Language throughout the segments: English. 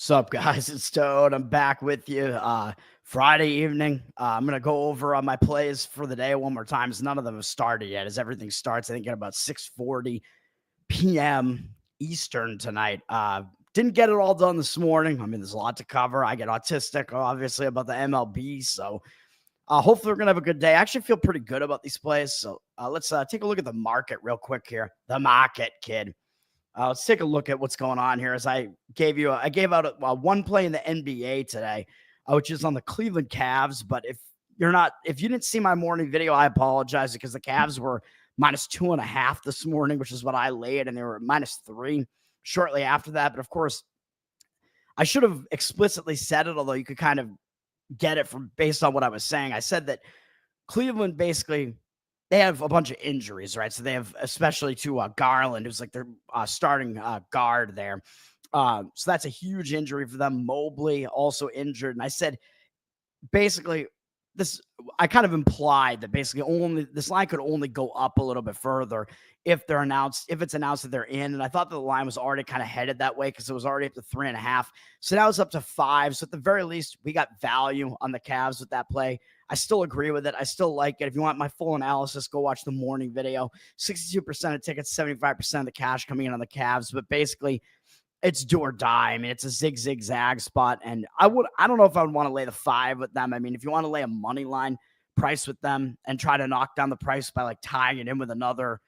What's up, guys? It's Toad. I'm back with you. Friday evening. I'm gonna go over my plays for the day one more time. As none of them have started yet. As everything starts, I think at about 6:40 p.m. Eastern tonight. Didn't get it all done this morning. I mean, there's a lot to cover. I get autistic, obviously, about the MLB. So hopefully, we're gonna have a good day. I actually feel pretty good about these plays. So let's take a look at the market real quick here. The market, kid. Let's take a look at what's going on here. As I gave out one play in the NBA today, which is on the Cleveland Cavs. But if you didn't see my morning video, I apologize because the Cavs were -2.5 this morning, which is what I laid, and they were -3 shortly after that. But of course, I should have explicitly said it, although you could kind of get it from based on what I was saying. I said that Cleveland basically they have a bunch of injuries, right? So they have especially to Garland, who's like their starting guard there. So that's a huge injury for them. Mobley also injured. And I said basically this I kind of implied that basically only this line could only go up a little bit further if it's announced that they're in. And I thought that the line was already kind of headed that way because it was already up to 3.5. So now it's up to 5. So at the very least, we got value on the Cavs with that play. I still agree with it. I still like it. If you want my full analysis, go watch the morning video. 62% of tickets, 75% of the cash coming in on the Cavs. But basically, it's do or die. I mean, it's a zig-zag spot. And I don't know if I would want to lay the 5 with them. I mean, if you want to lay a money line price with them and try to knock down the price by like tying it in with another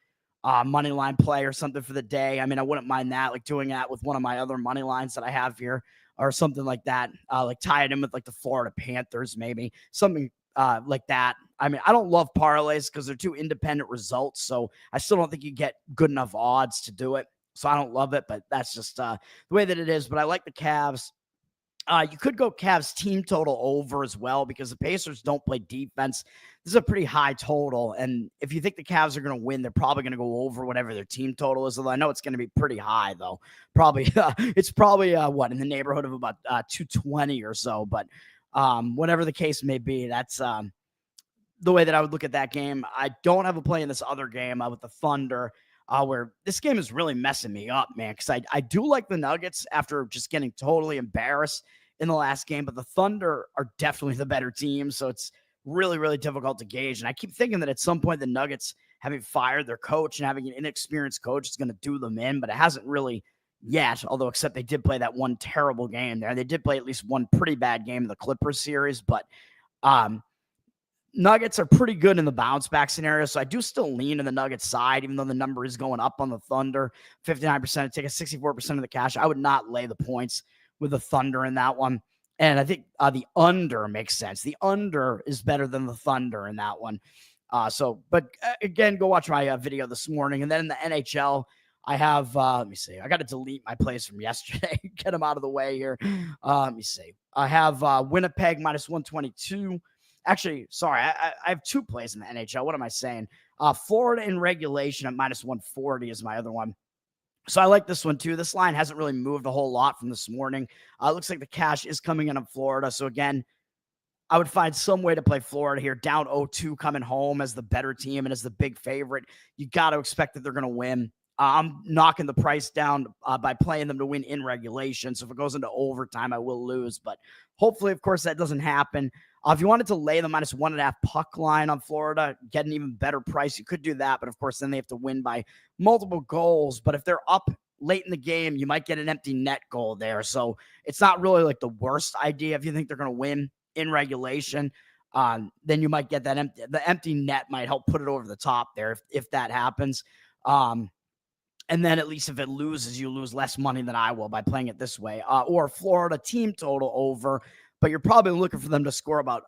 money line play or something for the day, I mean, I wouldn't mind that, like doing that with one of my other money lines that I have here or something like that, like tie it in with like the Florida Panthers, maybe something like that. I mean, I don't love parlays because they're two independent results. So I still don't think you get good enough odds to do it. So I don't love it, but that's just the way that it is. But I like the Cavs. You could go Cavs team total over as well because the Pacers don't play defense. This is a pretty high total. And if you think the Cavs are going to win, they're probably going to go over whatever their team total is. Although I know it's going to be pretty high, though. It's probably in the neighborhood of about 220 or so. But whatever the case may be, that's the way that I would look at that game. I don't have a play in this other game with the Thunder. Where this game is really messing me up, man, because I do like the Nuggets after just getting totally embarrassed in the last game, but the Thunder are definitely the better team, so it's really, really difficult to gauge. And I keep thinking that at some point the Nuggets, having fired their coach and having an inexperienced coach, is going to do them in, but it hasn't really yet, although except they did play that one terrible game there. They did play at least one pretty bad game in the Clippers series, but Nuggets are pretty good in the bounce back scenario. So I do still lean in the Nuggets side, even though the number is going up on the Thunder. 59% of tickets, 64% of the cash. I would not lay the points with the Thunder in that one. And I think the under makes sense. The under is better than the Thunder in that one. But again, go watch my video this morning. And then in the NHL, I have, let me see. I got to delete my plays from yesterday. Get them out of the way here. Let me see. I have Winnipeg -122. Actually, sorry, I have 2 plays in the NHL. What am I saying? Florida in regulation at -140 is my other one. So I like this one too. This line hasn't really moved a whole lot from this morning. It looks like the cash is coming in on Florida. So again, I would find some way to play Florida here. Down 0-2 coming home as the better team and as the big favorite. You got to expect that they're going to win. I'm knocking the price down by playing them to win in regulation. So if it goes into overtime, I will lose. But hopefully, of course, that doesn't happen. If you wanted to lay the -1.5 puck line on Florida, get an even better price, you could do that. But of course, then they have to win by multiple goals. But if they're up late in the game, you might get an empty net goal there. So it's not really like the worst idea if you think they're going to win in regulation. Then you might get that empty net might help put it over the top there if that happens. And then at least if it loses, you lose less money than I will by playing it this way. Or Florida team total over, but you're probably looking for them to score about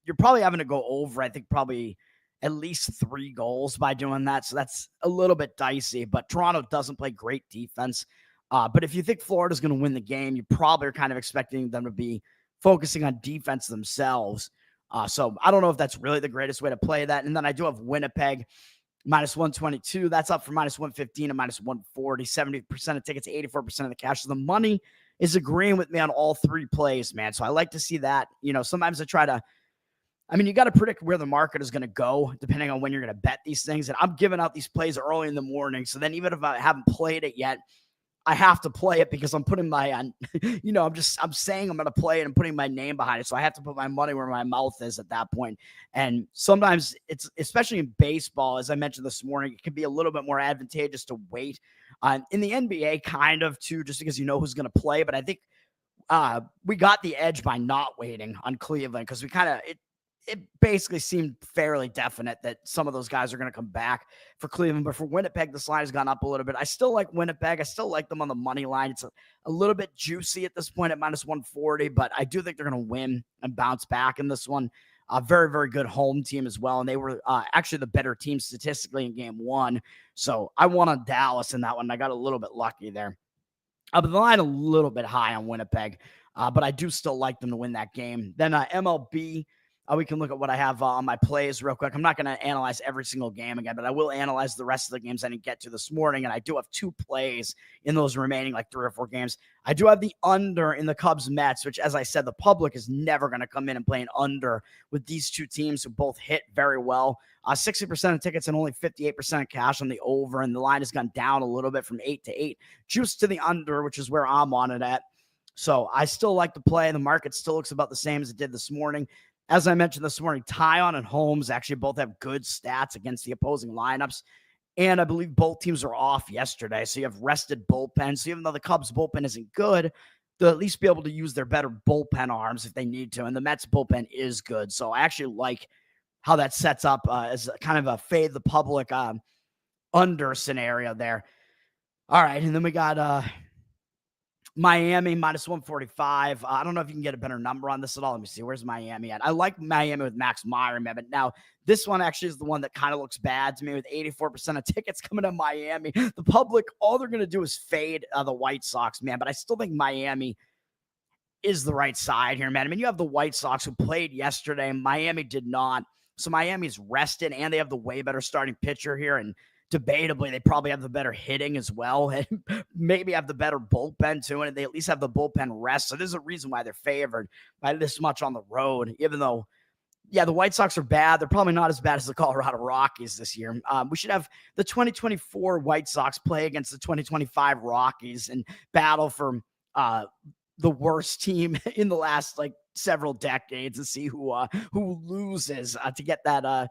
you're probably having to go over, I think, probably at least 3 goals by doing that. So that's a little bit dicey, but Toronto doesn't play great defense. But if you think Florida's going to win the game, you probably are kind of expecting them to be focusing on defense themselves. So I don't know if that's really the greatest way to play that. And then I do have Winnipeg -122. That's up from -115 and -140. 70% of tickets, 84% of the cash. So the money is agreeing with me on all 3 plays, man. So I like to see that. You know, sometimes you got to predict where the market is going to go depending on when you're going to bet these things. And I'm giving out these plays early in the morning. So then even if I haven't played it yet, I have to play it because I'm putting I'm saying I'm going to play it and putting my name behind it. So I have to put my money where my mouth is at that point. And sometimes it's, especially in baseball, as I mentioned this morning, it can be a little bit more advantageous to wait. In the NBA, kind of too, just because you know who's going to play. But I think we got the edge by not waiting on Cleveland because it basically seemed fairly definite that some of those guys are going to come back for Cleveland. But for Winnipeg, this line has gone up a little bit. I still like Winnipeg. I still like them on the money line. It's a little bit juicy at this point at minus 140, but I do think they're going to win and bounce back in this one. A very, very good home team as well. And they were actually the better team statistically in game one. So I won on Dallas in that one. I got a little bit lucky there. But the line a little bit high on Winnipeg, but I do still like them to win that game. Then MLB, we can look at what I have on my plays real quick. I'm not going to analyze every single game again, but I will analyze the rest of the games I didn't get to this morning, and I do have 2 plays in those remaining 3 or 4 games. I do have the under in the Cubs-Mets, which, as I said, the public is never going to come in and play an under with these 2 teams who both hit very well. 60% of tickets and only 58% of cash on the over, and the line has gone down a little bit from 8 to 8. Juice to the under, which is where I'm on it at. So I still like to play. The market still looks about the same as it did this morning. As I mentioned this morning, Taillon and Holmes actually both have good stats against the opposing lineups. And I believe both teams are off yesterday. So you have rested bullpen. So even though the Cubs bullpen isn't good, they'll at least be able to use their better bullpen arms if they need to. And the Mets bullpen is good. So I actually like how that sets up as kind of a fade the public under scenario there. All right. And then we got Miami minus 145. I don't know if you can get a better number on this at all. Let me see. Where's Miami at? I like Miami with Max Meyer, man. But now this one actually is the one that kind of looks bad to me with 84% of tickets coming to Miami. The public, all they're going to do is fade the White Sox, man. But I still think Miami is the right side here, man. I mean, you have the White Sox who played yesterday. Miami did not. So Miami's rested, and they have the way better starting pitcher here. And debatably, they probably have the better hitting as well, and maybe have the better bullpen too, and they at least have the bullpen rest. So there's a reason why they're favored by this much on the road, even though, yeah, the White Sox are bad. They're probably not as bad as the Colorado Rockies this year. We should have the 2024 White Sox play against the 2025 Rockies and battle for the worst team in the last several decades and see who loses to get that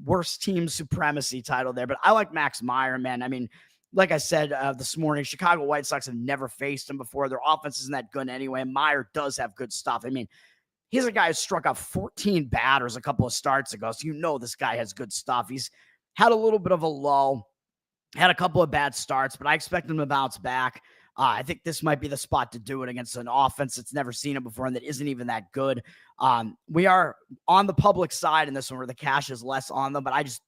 worst team supremacy title there. But I like Max Meyer, man. I mean, like I said this morning, Chicago White Sox have never faced him before. Their offense isn't that good anyway. Meyer does have good stuff. I mean, he's a guy who struck out 14 batters a couple of starts ago. So you know this guy has good stuff. He's had a little bit of a lull, had a couple of bad starts, but I expect him to bounce back. I think this might be the spot to do it against an offense that's never seen it before and that isn't even that good. We are on the public side in this one where the cash is less on them, but I just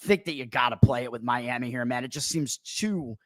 think that you got to play it with Miami here, man. It just seems too,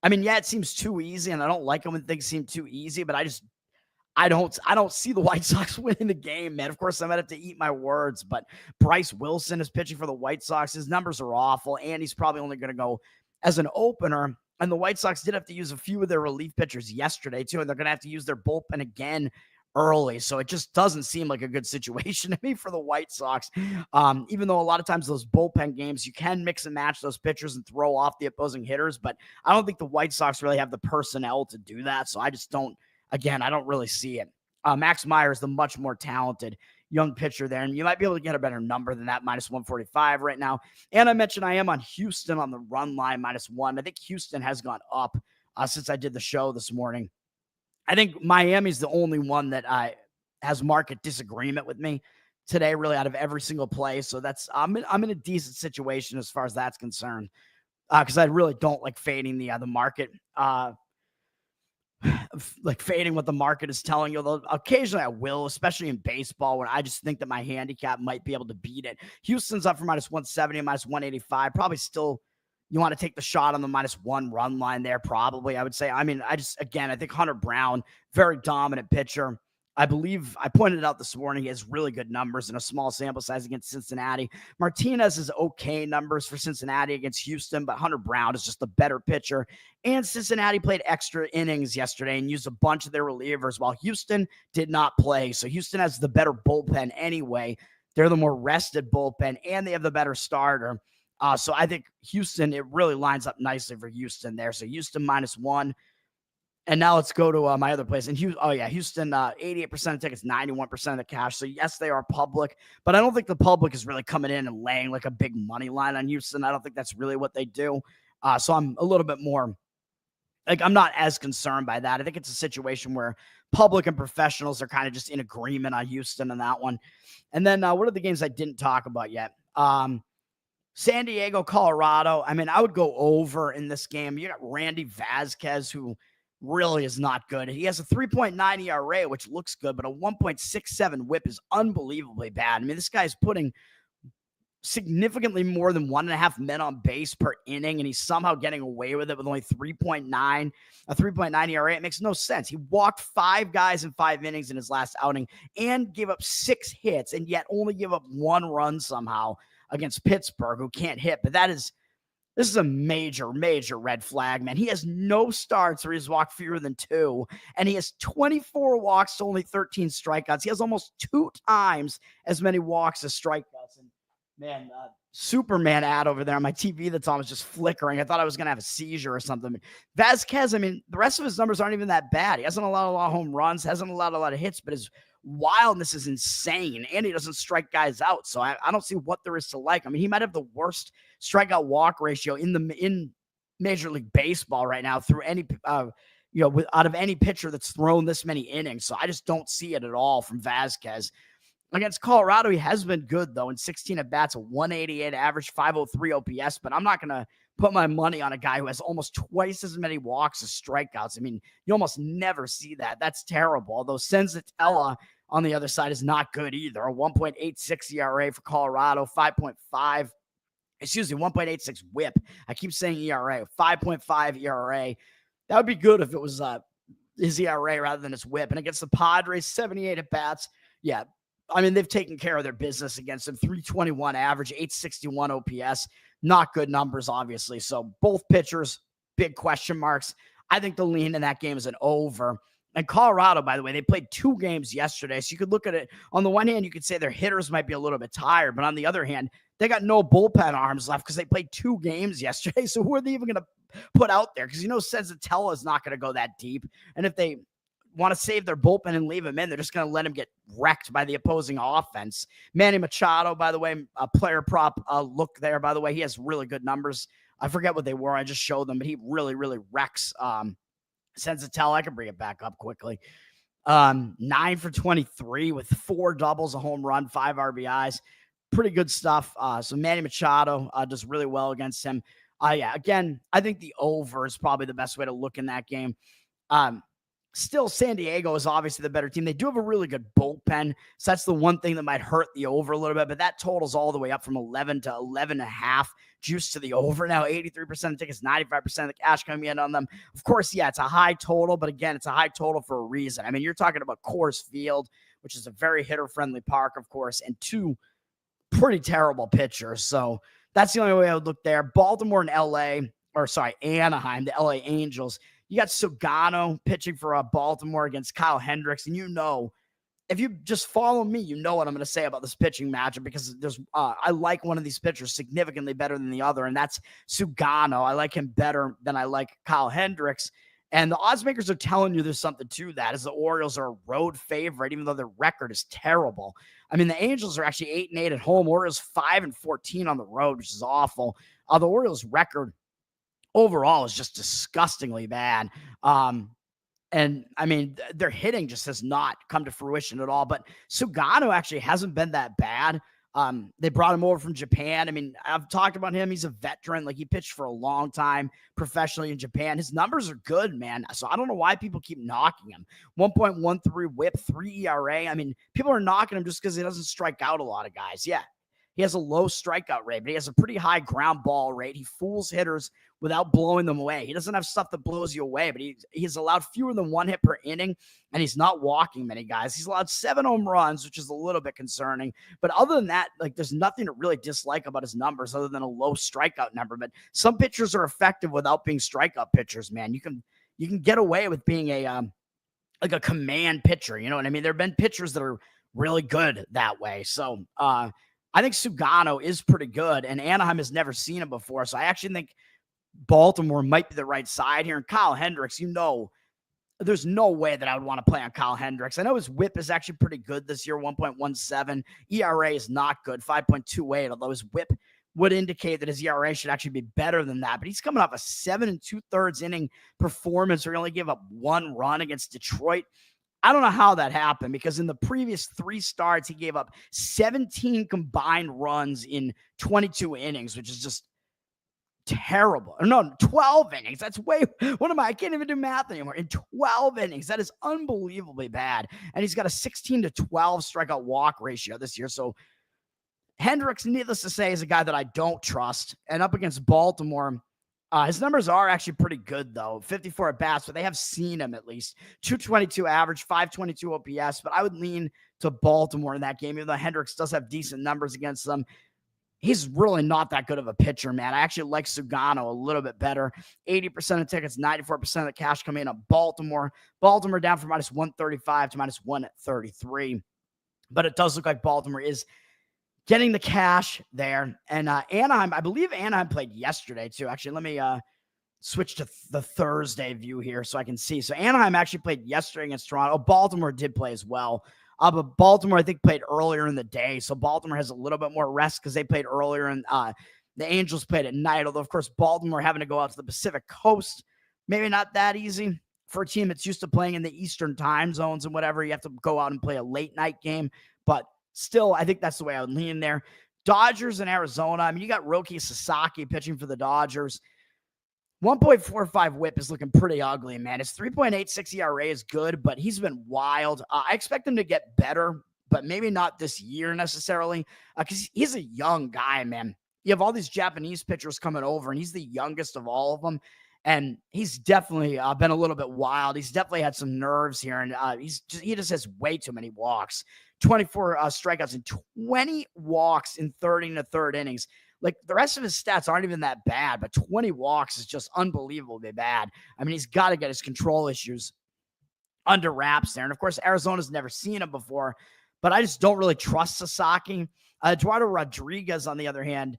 it seems too easy, and I don't like them when things seem too easy, but I don't see the White Sox winning the game, man. Of course, I might have to eat my words, but Bryce Wilson is pitching for the White Sox. His numbers are awful, and he's probably only going to go as an opener. And the White Sox did have to use a few of their relief pitchers yesterday, too, and they're going to have to use their bullpen again early. So it just doesn't seem like a good situation to me for the White Sox. Even though a lot of times those bullpen games, you can mix and match those pitchers and throw off the opposing hitters, but I don't think the White Sox really have the personnel to do that. So I don't really see it. Max Meyer is the much more talented young pitcher there, and you might be able to get a better number than that, minus 145 right now. And I mentioned I am on Houston on the run line, -1. I think Houston has gone up since I did the show this morning. I think Miami's the only one that has market disagreement with me today, really, out of every single play. So I'm in a decent situation as far as that's concerned, because I really don't like fading the market. Like fading what the market is telling you. Although occasionally I will, especially in baseball, when I just think that my handicap might be able to beat it. Houston's up for -170, -185. Probably still, you want to take the shot on the -1 run line there, probably, I would say. I think Hunter Brown, very dominant pitcher. I believe I pointed out this morning, he has really good numbers in a small sample size against Cincinnati. Martinez is okay numbers for Cincinnati against Houston, but Hunter Brown is just the better pitcher. And Cincinnati played extra innings yesterday and used a bunch of their relievers while Houston did not play. So Houston has the better bullpen anyway. They're the more rested bullpen, and they have the better starter. So I think Houston, it really lines up nicely for Houston there. So Houston -1. And now let's go to my other place. And Houston, 88% of tickets, 91% of the cash. So yes, they are public, but I don't think the public is really coming in and laying like a big money line on Houston. I don't think that's really what they do. So I'm a little bit more like, I'm not as concerned by that. I think it's a situation where public and professionals are kind of just in agreement on Houston on that one. And then what are the games I didn't talk about yet? San Diego, Colorado. I mean, I would go over in this game. You got Randy Vasquez, who really is not good. He has a 3.9 ERA, which looks good, but a 1.67 whip is unbelievably bad. I mean, this guy's putting significantly more than 1.5 men on base per inning, and he's somehow getting away with it with only 3.9, a 3.9 ERA. It makes no sense. He walked 5 guys in 5 innings in his last outing and gave up 6 hits, and yet only give up 1 run somehow against Pittsburgh, who can't hit. But this is a major, major red flag, man. He has no starts where he's walked fewer than 2, and he has 24 walks to only 13 strikeouts. He has almost 2 times as many walks as strikeouts. And man, Superman ad over there on my TV that's almost just flickering. I thought I was going to have a seizure or something. Vasquez, I mean, the rest of his numbers aren't even that bad. He hasn't allowed a lot of home runs, hasn't allowed a lot of hits, but his wildness is insane, and he doesn't strike guys out. So I don't see what there is to like. I mean, he might have the worst strikeout walk ratio in Major League Baseball right now through any out of any pitcher that's thrown this many innings. So I just don't see it at all from Vasquez. Against Colorado, he has been good, though. In 16 at-bats, a 188 average, 503 OPS, but I'm not going to put my money on a guy who has almost twice as many walks as strikeouts. I mean, you almost never see that. That's terrible. Although Senzatella on the other side is not good either. A 1.86 ERA for Colorado, 1.86 whip. I keep saying ERA, 5.5 ERA. That would be good if it was his ERA rather than his whip. And against the Padres, 78 at-bats. Yeah, I mean, they've taken care of their business against him. 321 average, 861 OPS. Not good numbers, obviously. So both pitchers, big question marks. I think the lean in that game is an over. And Colorado, by the way, they played 2 games yesterday. So you could look at it. On the one hand, you could say their hitters might be a little bit tired. But on the other hand, they got no bullpen arms left because they played 2 games yesterday. So who are they even going to put out there? Because Senzatella is not going to go that deep. And if they want to save their bullpen and leave him in, they're just going to let him get wrecked by the opposing offense. Manny Machado, by the way, a player prop look there, by the way. He has really good numbers. I forget what they were. I just showed them, but he really, really wrecks Senzatella. I can bring it back up quickly. 9 for 23 with 4 doubles, a home run, 5 RBIs. Pretty good stuff. So Manny Machado does really well against him. Again, I think the over is probably the best way to look in that game. Still, San Diego is obviously the better team. They do have a really good bullpen. So that's the one thing that might hurt the over a little bit, but that totals all the way up from 11 to 11.5 juice to the over. Now, 83% of tickets, 95% of the cash coming in on them. Of course, yeah, it's a high total, but again, it's a high total for a reason. I mean, you're talking about Coors Field, which is a very hitter-friendly park, of course, and 2 pretty terrible pitchers. So that's the only way I would look there. Baltimore and Anaheim, the LA Angels. You got Sugano pitching for Baltimore against Kyle Hendricks. And if you just follow me, you know what I'm going to say about this pitching matchup, because I like one of these pitchers significantly better than the other, and that's Sugano. I like him better than I like Kyle Hendricks. And the odds makers are telling you there's something to that, as the Orioles are a road favorite, even though their record is terrible. I mean, the Angels are actually 8-8 at home. Orioles 5-14 on the road, which is awful. The Orioles record overall is just disgustingly bad. And I mean, their hitting just has not come to fruition at all. But Sugano actually hasn't been that bad. They brought him over from Japan. I mean, I've talked about him. He's a veteran. Like, he pitched for a long time professionally in Japan. His numbers are good, man. So I don't know why people keep knocking him. 1.13 whip, 3 ERA. I mean, people are knocking him just because he doesn't strike out a lot of guys. Yeah, he has a low strikeout rate, but he has a pretty high ground ball rate. He fools hitters without blowing them away. He doesn't have stuff that blows you away, but he's allowed fewer than 1 hit per inning, and he's not walking many guys. He's allowed 7 home runs, which is a little bit concerning. But other than that, like, there's nothing to really dislike about his numbers other than a low strikeout number. But some pitchers are effective without being strikeout pitchers, man. You can get away with being a command pitcher. You know what I mean? There have been pitchers that are really good that way. So, I think Sugano is pretty good, and Anaheim has never seen him before. So I actually think Baltimore might be the right side here. And Kyle Hendricks, there's no way that I would want to play on Kyle Hendricks. I know his whip is actually pretty good this year, 1.17. ERA is not good, 5.28, although his whip would indicate that his ERA should actually be better than that. But he's coming off a 7 2/3 inning performance where he only gave up 1 run against Detroit. I don't know how that happened, because in the previous 3 starts, he gave up 17 combined runs in 22 innings, which is just terrible. No, 12 innings. That's way, I can't even do math anymore. In 12 innings, that is unbelievably bad. And he's got a 16 to 12 strikeout walk ratio this year. So Hendricks, needless to say, is a guy that I don't trust. And up against Baltimore, his numbers are actually pretty good, though. 54 at bats, but they have seen him at least. 222 average, 522 OPS. But I would lean to Baltimore in that game, even though Hendricks does have decent numbers against them. He's really not that good of a pitcher, man. I actually like Sugano a little bit better. 80% of tickets, 94% of the cash coming in on Baltimore. Baltimore down from -135 to -133. But it does look like Baltimore is getting the cash there. And Anaheim, I believe Anaheim played yesterday too. Actually, let me switch to the Thursday view here so I can see. So Anaheim actually played yesterday against Toronto. Baltimore did play as well. But Baltimore, I think, played earlier in the day. So Baltimore has a little bit more rest because they played earlier, and the Angels played at night. Although, of course, Baltimore having to go out to the Pacific Coast, maybe not that easy for a team that's used to playing in the Eastern time zones and whatever. You have to go out and play a late night game. But still, I think that's the way I would lean there. Dodgers and Arizona. I mean, you got Roki Sasaki pitching for the Dodgers. 1.45 whip is looking pretty ugly, man. His 3.86 ERA is good, but he's been wild. I expect him to get better, but maybe not this year necessarily, because he's a young guy, man. You have all these Japanese pitchers coming over, and he's the youngest of all of them. And he's definitely been a little bit wild. He's definitely had some nerves here, and he just has way too many walks. 24 strikeouts and 20 walks in 30 and a third innings. Like, the rest of his stats aren't even that bad, but 20 walks is just unbelievably bad. I mean, he's got to get his control issues under wraps there. And of course, Arizona's never seen him before, but I just don't really trust Sasaki. Eduardo Rodriguez, on the other hand,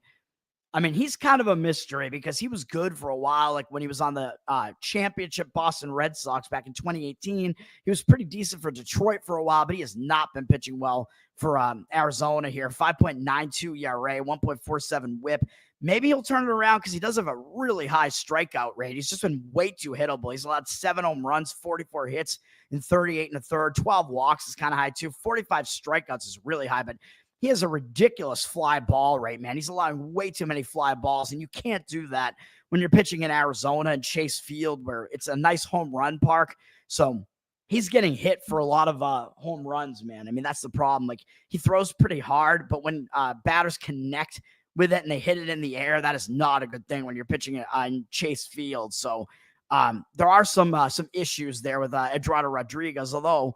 I mean, he's kind of a mystery because he was good for a while. Like when he was on the championship Boston Red Sox back in 2018, he was pretty decent for Detroit for a while, but he has not been pitching well for Arizona here. 5.92 ERA, 1.47 whip. Maybe he'll turn it around because he does have a really high strikeout rate. He's just been way too hittable. He's allowed 7 home runs, 44 hits in 38 and a third. 12 walks is kind of high too. 45 strikeouts is really high, but he has a ridiculous fly ball rate, man. He's allowing way too many fly balls, and you can't do that when you're pitching in Arizona and Chase Field, where it's a nice home run park. So he's getting hit for a lot of home runs, man. I mean, that's the problem. Like, he throws pretty hard, but when batters connect with it and they hit it in the air, that is not a good thing when you're pitching it on Chase Field. So there are some issues there with Eduardo Rodriguez, although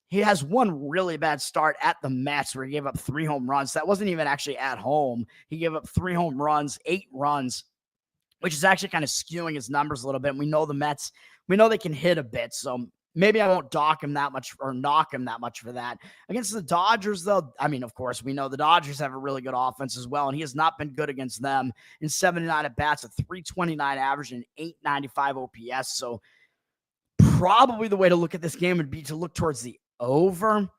he has one really bad start at the Mets where he gave up 3 home runs. That wasn't even actually at home. He gave up 3 home runs, 8 runs, which is actually kind of skewing his numbers a little bit. And we know the Mets, we know they can hit a bit. So maybe I won't dock him that much or knock him that much for that. Against the Dodgers, though, I mean, of course, we know the Dodgers have a really good offense as well, and he has not been good against them. In 79 at-bats, a 329 average and 895 OPS. So probably the way to look at this game would be to look towards the over,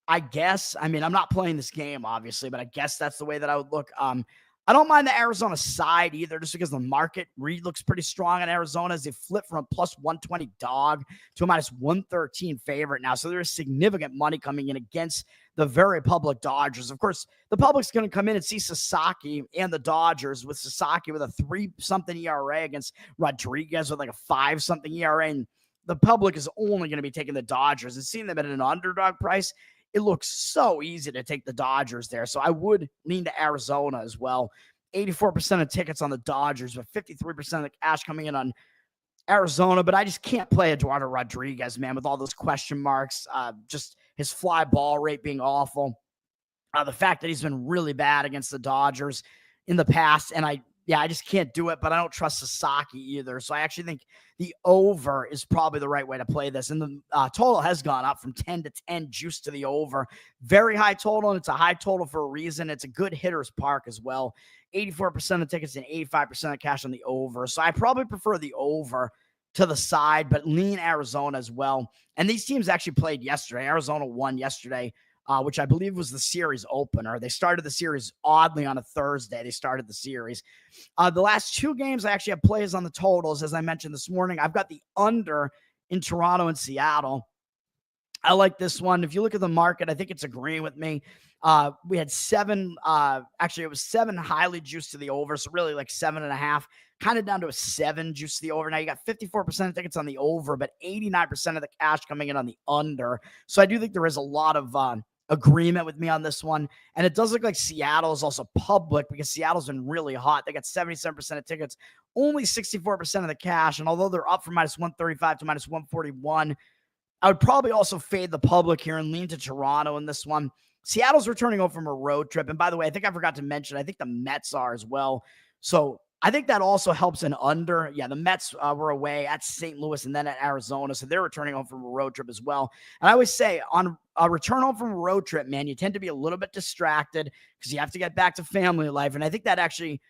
I guess. I mean, I'm not playing this game, obviously, but I guess that's the way that I would look. I don't mind the Arizona side either, just because the market read looks pretty strong in Arizona as they flip from a +120 dog to a -113 favorite now. So there's significant money coming in against the very public Dodgers. Of course, the public's going to come in and see Sasaki and the Dodgers, with Sasaki with a 3-something ERA against Rodriguez with like a 5-something ERA. And the public is only going to be taking the Dodgers, and seeing them at an underdog price, it looks so easy to take the Dodgers there. So I would lean to Arizona as well. 84% of tickets on the Dodgers, but 53% of the cash coming in on Arizona. But I just can't play Eduardo Rodriguez, man, with all those question marks. Just his fly ball rate being awful. The fact that he's been really bad against the Dodgers in the past. And I just can't do it, but I don't trust Sasaki either. So I actually think the over is probably the right way to play this. And the total has gone up from 10 to 10, juice to the over. Very high total, and it's a high total for a reason. It's a good hitter's park as well. 84% of tickets and 85% of cash on the over. So I probably prefer the over to the side, but lean Arizona as well. And these teams actually played yesterday. Arizona won yesterday, which I believe was the series opener. They started the series oddly on a Thursday. They started the series. The last two games, I actually have plays on the totals. As I mentioned this morning, I've got the under in Toronto and Seattle. I like this one. If you look at the market, I think it's agreeing with me. We had seven, actually it was 7 highly juiced to the over. So really like 7.5, kind of down to a 7 juice to the over. Now you got 54% of tickets on the over, but 89% of the cash coming in on the under. So I do think there is a lot of agreement with me on this one. And it does look like Seattle is also public because Seattle's been really hot. They got 77% of tickets, only 64% of the cash. And although they're up from -135 to -141, I would probably also fade the public here and lean to Toronto in this one. Seattle's returning home from a road trip. And by the way, I think I forgot to mention, I think the Mets are as well. So I think that also helps an under. Yeah, the Mets were away at St. Louis and then at Arizona. So they're returning home from a road trip as well. And I always say on a return home from a road trip, man, you tend to be a little bit distracted because you have to get back to family life. And I think that actually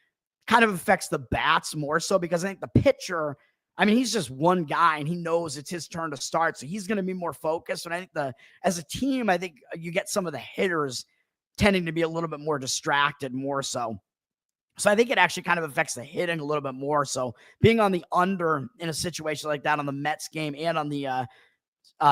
kind of affects the bats more so because I think the pitcher, I mean, he's just one guy and he knows it's his turn to start. So he's going to be more focused. And I think as a team, I think you get some of the hitters tending to be a little bit more distracted more so. So I think it actually kind of affects the hitting a little bit more. So being on the under in a situation like that on the Mets game and on the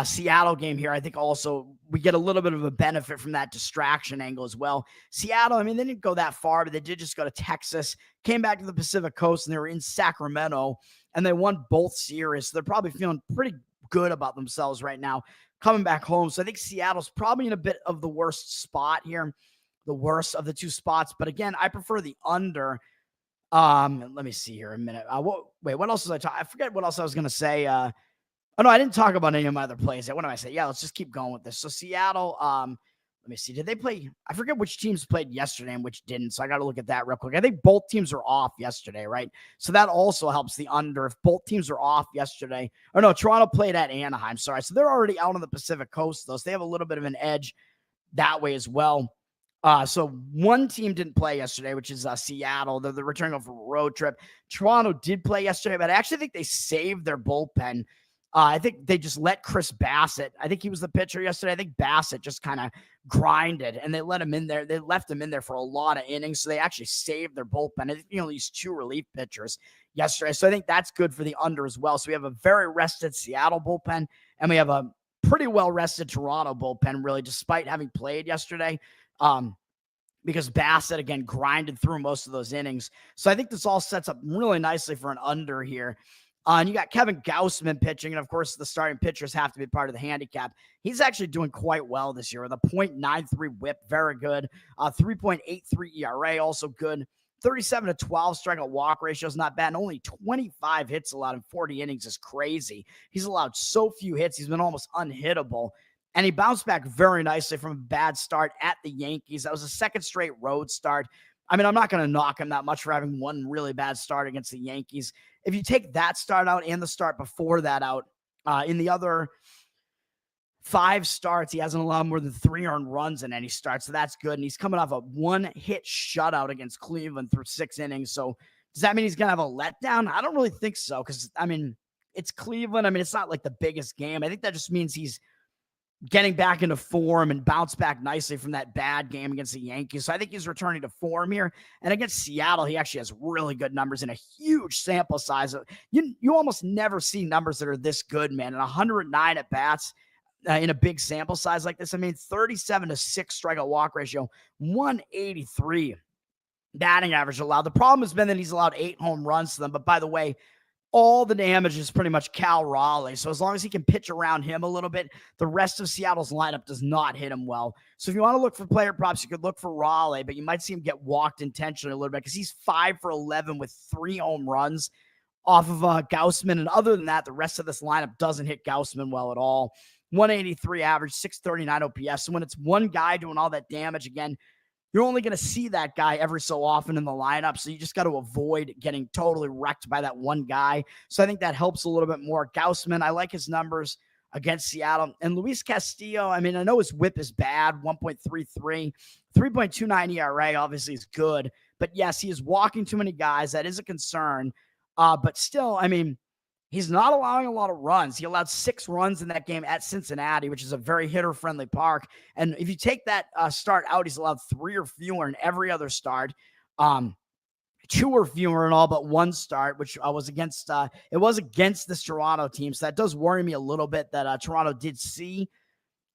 Seattle game here, I think also we get a little bit of a benefit from that distraction angle as well. Seattle, I mean, they didn't go that far, but they did just go to Texas, came back to the Pacific Coast, and they were in Sacramento, and they won both series. So they're probably feeling pretty good about themselves right now coming back home. So I think Seattle's probably in a bit of the worst spot here, the worst of the two spots. But again, I prefer the under. Let me see here a minute. What else was I talking? I forget what else I was going to say. Oh, no, I didn't talk about any of my other plays. What did I say? Yeah, let's just keep going with this. So Seattle, let me see. Did they play? I forget which teams played yesterday and which didn't. So I got to look at that real quick. I think both teams are off yesterday, right? So that also helps the under. If both teams are off yesterday. Or no, Toronto played at Anaheim. Sorry. So they're already out on the Pacific Coast, though. So they have a little bit of an edge that way as well. So one team didn't play yesterday, which is Seattle. They're returning from a road trip. Toronto did play yesterday, but I actually think they saved their bullpen. I think they just let Chris Bassett. I think he was the pitcher yesterday. I think Bassett just kind of grinded, and they let him in there. They left him in there for a lot of innings, so they actually saved their bullpen. I think they only used 2 relief pitchers yesterday, so I think that's good for the under as well. So we have a very rested Seattle bullpen, and we have a pretty well-rested Toronto bullpen, really, despite having played yesterday. Because Bassett, again, grinded through most of those innings. So I think this all sets up really nicely for an under here. And you got Kevin Gausman pitching. And, of course, the starting pitchers have to be part of the handicap. He's actually doing quite well this year with a .93 whip. Very good. 3.83 ERA, also good. 37-12 strikeout walk ratio is not bad. And only 25 hits allowed in 40 innings is crazy. He's allowed so few hits. He's been almost unhittable. And he bounced back very nicely from a bad start at the Yankees. That was a second straight road start. I mean, I'm not going to knock him that much for having one really bad start against the Yankees. If you take that start out and the start before that out, in the other 5 starts, he hasn't allowed more than 3 earned runs in any start. So that's good. And he's coming off a 1-hit shutout against Cleveland through 6 innings. So does that mean he's going to have a letdown? I don't really think so. Because, I mean, it's Cleveland. I mean, it's not like the biggest game. I think that just means he's getting back into form and bounced back nicely from that bad game against the Yankees. So I think he's returning to form here. And against Seattle, he actually has really good numbers in a huge sample size. You almost never see numbers that are this good, man. And 109 at bats in a big sample size like this. I mean, 37-6 strikeout walk ratio, 183 batting average allowed. The problem has been that he's allowed 8 home runs to them. But by the way, all the damage is pretty much Cal Raleigh. So as long as he can pitch around him a little bit, the rest of Seattle's lineup does not hit him well. So if you want to look for player props, you could look for Raleigh, but you might see him get walked intentionally a little bit because he's 5 for 11 with 3 home runs off of Gausman. And other than that, the rest of this lineup doesn't hit Gausman well at all. 183 average, 639 OPS. So when it's one guy doing all that damage, again, you're only going to see that guy every so often in the lineup. So you just got to avoid getting totally wrecked by that one guy. So I think that helps a little bit more. Gausman, I like his numbers against Seattle. And Luis Castillo, I mean, I know his whip is bad, 1.33, 3.29 ERA obviously is good. But yes, he is walking too many guys. That is a concern. But still, I mean, He's not allowing a lot of runs. He allowed 6 runs in that game at Cincinnati, which is a very hitter-friendly park. And if you take that start out, he's allowed 3 or fewer in every other start. 2 or fewer in all but one start, which was against this Toronto team. So that does worry me a little bit that Toronto did see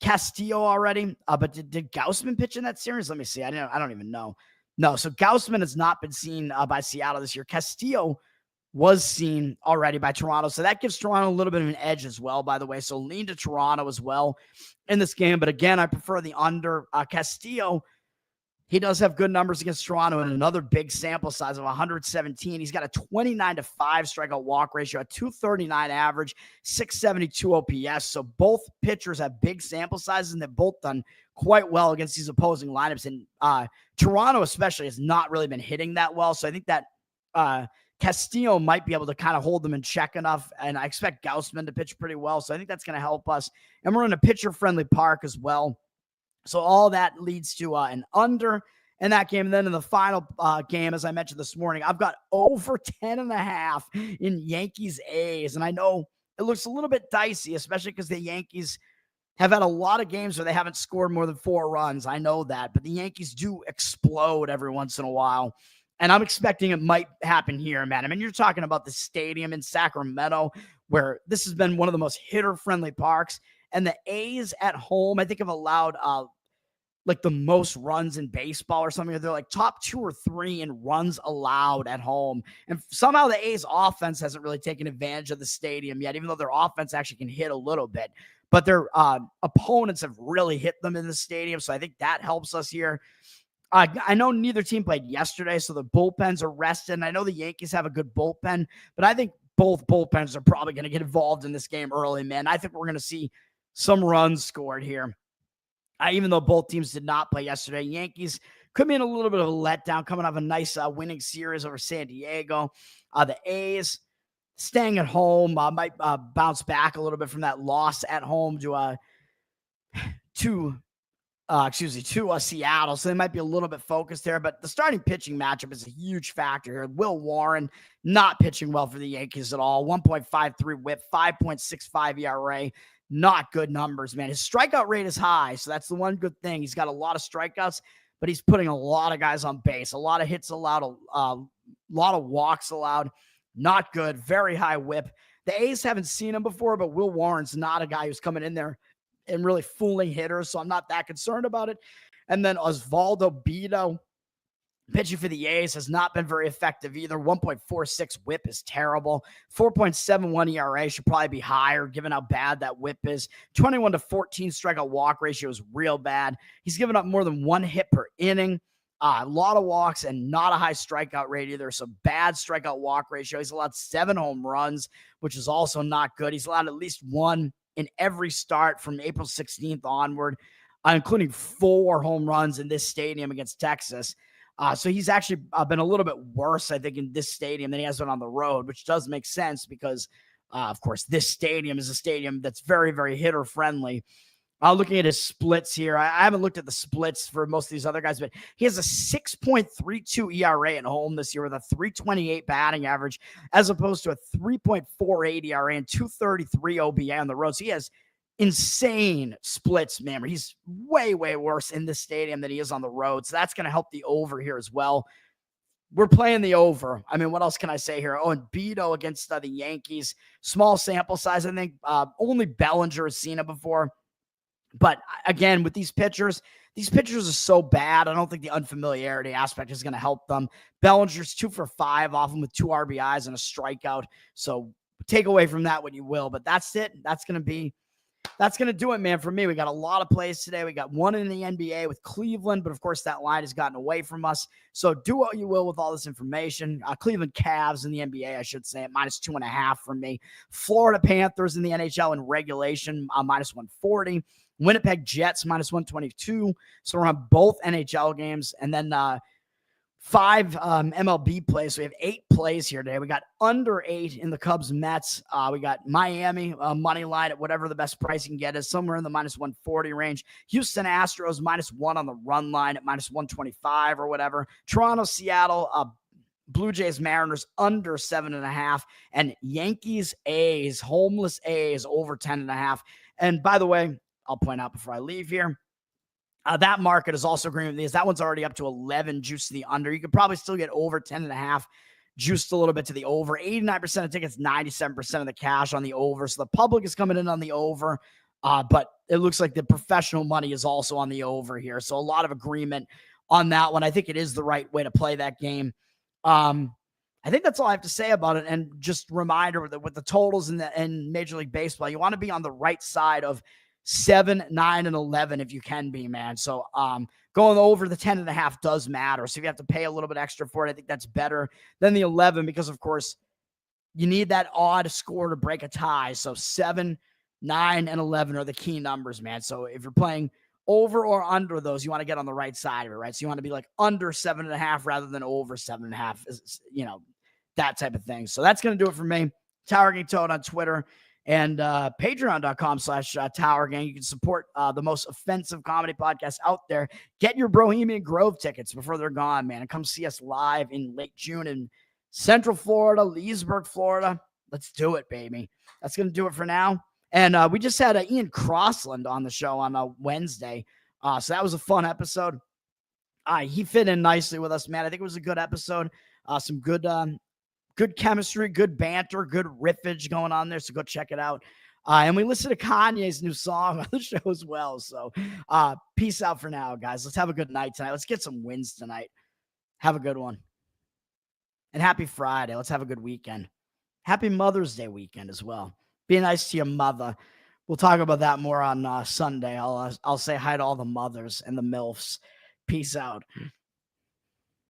Castillo already. But did Gausman pitch in that series? Let me see. I don't even know. No, so Gausman has not been seen by Seattle this year. Castillo was seen already by Toronto. So that gives Toronto a little bit of an edge as well, by the way. So lean to Toronto as well in this game. But again, I prefer the under. Castillo, he does have good numbers against Toronto and another big sample size of 117. He's got a 29-5 strikeout walk ratio, a 239 average, 672 OPS. So both pitchers have big sample sizes and they've both done quite well against these opposing lineups. And Toronto especially has not really been hitting that well. So I think that Castillo might be able to kind of hold them in check enough, and I expect Gausman to pitch pretty well, so I think that's going to help us. And we're in a pitcher-friendly park as well, so all that leads to an under in that game. And then in the final game, as I mentioned this morning, I've got over 10.5 in Yankees-A's, and I know it looks a little bit dicey, especially because the Yankees have had a lot of games where they haven't scored more than 4 runs. I know that, but the Yankees do explode every once in a while. And I'm expecting it might happen here, man. I mean, you're talking about the stadium in Sacramento, where this has been one of the most hitter-friendly parks. And the A's at home, I think, have allowed like the most runs in baseball or something. They're like top 2 or 3 in runs allowed at home. And somehow the A's offense hasn't really taken advantage of the stadium yet, even though their offense actually can hit a little bit. But their opponents have really hit them in the stadium. So I think that helps us here. I know neither team played yesterday, so the bullpens are rested. And I know the Yankees have a good bullpen, but I think both bullpens are probably going to get involved in this game early, man. I think we're going to see some runs scored here. Even though both teams did not play yesterday, Yankees could be in a little bit of a letdown, coming off a nice winning series over San Diego. The A's staying at home might bounce back a little bit from that loss at home to Seattle. So they might be a little bit focused there, but the starting pitching matchup is a huge factor here. Will Warren not pitching well for the Yankees at all. 1.53 whip, 5.65 ERA. Not good numbers, man. His strikeout rate is high, so that's the one good thing. He's got a lot of strikeouts, but he's putting a lot of guys on base. A lot of hits allowed, a lot of walks allowed. Not good. Very high whip. The A's haven't seen him before, but Will Warren's not a guy who's coming in there and really fooling hitters, so I'm not that concerned about it. And then Osvaldo Bido, pitching for the A's, has not been very effective either. 1.46 whip is terrible. 4.71 ERA should probably be higher given how bad that whip is. 21-14 strikeout walk ratio is real bad. He's given up more than 1 hit per inning. A lot of walks and not a high strikeout rate either. So bad strikeout walk ratio. He's allowed 7 home runs, which is also not good. He's allowed at least 1 in every start from April 16th onward, including 4 home runs in this stadium against Texas. So he's actually been a little bit worse, I think, in this stadium than he has been on the road, which does make sense because, of course, this stadium is a stadium that's very, very hitter-friendly. Looking at his splits here, I haven't looked at the splits for most of these other guys, but he has a 6.32 ERA at home this year with a 3.28 batting average, as opposed to a 3.48 ERA and 2.33 OBA on the road. So he has insane splits, man. He's way, way worse in this stadium than he is on the road. So that's going to help the over here as well. We're playing the over. I mean, what else can I say here? Oh, and Bido against the Yankees. Small sample size. I think only Bellinger has seen it before. But again, with these pitchers are so bad. I don't think the unfamiliarity aspect is going to help them. Bellinger's 2 for 5 off him with 2 RBIs and a strikeout. So take away from that what you will. But that's it. That's going to do it, man, for me. We got a lot of plays today. We got one in the NBA with Cleveland, but of course that line has gotten away from us. So do what you will with all this information. Cleveland Cavs in the NBA, I should say, at -2.5 from me. Florida Panthers in the NHL in regulation, -140. Winnipeg Jets, -122. So we're on both NHL games. And then 5 MLB plays. So we have 8 plays here today. We got under 8 in the Cubs Mets. We got Miami money line at whatever the best price you can get is, somewhere in the -140 range. Houston Astros -1 on the run line at -125 or whatever. Toronto, Seattle, Blue Jays Mariners under 7.5, and Yankees A's, homeless A's over 10.5. And by the way, I'll point out before I leave here, that market is also agreeing with these. That one's already up to 11 juice to the under. You could probably still get over 10.5 juiced a little bit to the over. 89% of tickets, 97% of the cash on the over. So the public is coming in on the over, but it looks like the professional money is also on the over here. So a lot of agreement on that one. I think it is the right way to play that game. I think that's all I have to say about it. And just reminder that with the totals in Major League Baseball, you want to be on the right side of 7, 9, and 11 if you can be, man. So going over the 10.5 does matter. So if you have to pay a little bit extra for it, I think that's better than the 11 because, of course, you need that odd score to break a tie. So 7, 9, and 11 are the key numbers, man. So if you're playing over or under those, you want to get on the right side of it, right? So you want to be like under 7.5 rather than over 7.5, you know, that type of thing. So that's going to do it for me. Tower Gang Toad on Twitter and patreon.com/Tower Gang. You can support the most offensive comedy podcast out there. Get your Bohemian Grove tickets before they're gone, man. And come see us live in late June in Central Florida, Leesburg, Florida. Let's do it, baby. That's going to do it for now. And we just had Ian Crossland on the show on Wednesday. So that was a fun episode. He fit in nicely with us, man. I think it was a good episode. Some good chemistry, good banter, good riffage going on there. So go check it out. And we listened to Kanye's new song on the show as well. So peace out for now, guys. Let's have a good night tonight. Let's get some wins tonight. Have a good one. And happy Friday. Let's have a good weekend. Happy Mother's Day weekend as well. Be nice to your mother. We'll talk about that more on Sunday. I'll say hi to all the mothers and the MILFs. Peace out.